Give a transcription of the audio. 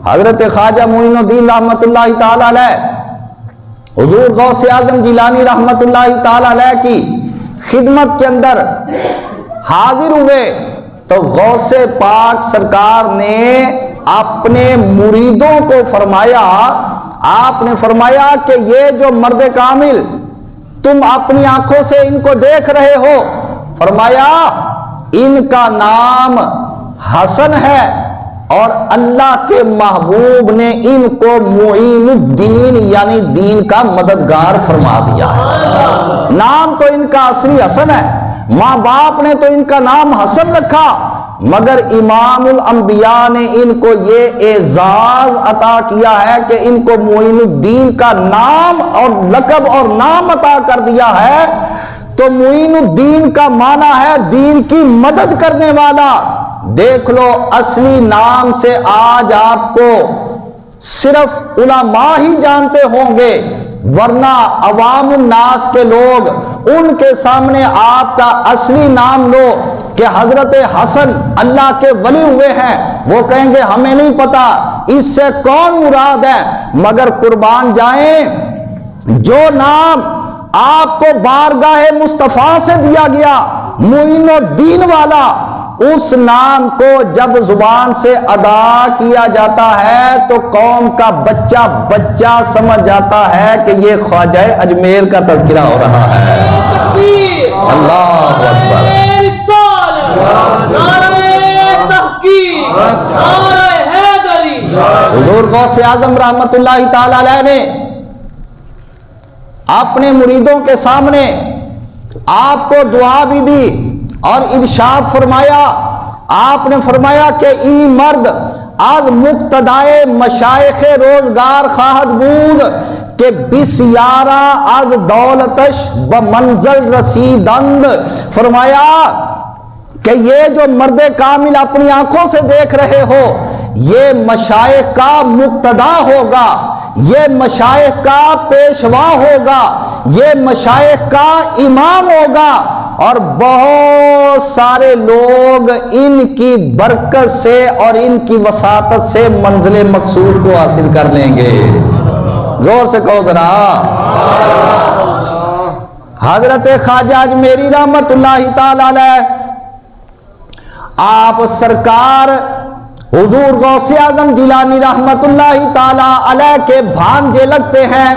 حضرت خواجہ معین الدین رحمت اللہ تعالی علیہ حضور غوث اعظم جیلانی رحمت اللہ تعالی علیہ کی خدمت کے اندر حاضر ہوئے تو غوث پاک سرکار نے اپنے مریدوں کو فرمایا، آپ نے فرمایا کہ یہ جو مرد کامل تم اپنی آنکھوں سے ان کو دیکھ رہے ہو، فرمایا ان کا نام حسن ہے اور اللہ کے محبوب نے ان کو معین الدین یعنی دین کا مددگار فرما دیا ہے۔ نام تو ان کا اصلی حسن ہے، ماں باپ نے تو ان کا نام حسن رکھا، مگر امام الانبیاء نے ان کو یہ اعزاز عطا کیا ہے کہ ان کو معین الدین کا نام اور لقب اور نام عطا کر دیا ہے۔ تو معین الدین کا معنی ہے دین کی مدد کرنے والا۔ دیکھ لو اصلی نام سے آج آپ کو صرف علماء ہی جانتے ہوں گے، ورنہ عوام الناس کے لوگ ان کے سامنے آپ کا اصلی نام لو کہ حضرت حسن اللہ کے ولی ہوئے ہیں، وہ کہیں گے ہمیں نہیں پتا اس سے کون مراد ہے۔ مگر قربان جائیں، جو نام آپ کو بارگاہ مصطفیٰ سے دیا گیا معین الدین والا، اس نام کو جب زبان سے ادا کیا جاتا ہے تو قوم کا بچہ بچہ سمجھ جاتا ہے کہ یہ خواجہ اجمیر کا تذکرہ ہو رہا ہے۔ اللہ اکبر، حضور غوث اعظم رحمت اللہ تعالی علیہ نے اپنے مریدوں کے سامنے آپ کو دعا بھی دی اور ارشاد فرمایا، آپ نے فرمایا کہ ای مرد از مقتدائے مشایخ روزگار خواہد بود کہ بسیارا از دولتش بمنزل رسیدند۔ فرمایا کہ یہ جو مرد کامل اپنی آنکھوں سے دیکھ رہے ہو، یہ مشایخ کا مقتدا ہوگا، یہ مشایخ کا پیشوا ہوگا، یہ مشایخ کا امام ہوگا، اور بہت سارے لوگ ان کی برکت سے اور ان کی وساطت سے منزل مقصود کو حاصل کر لیں گے۔ زور سے کہو ذرا۔ حضرت خواجہ اجمیری رحمت اللہ تعالی علیہ، آپ سرکار حضور غوث اعظم جیلانی رحمت اللہ تعالی علیہ کے بھانجے لگتے ہیں۔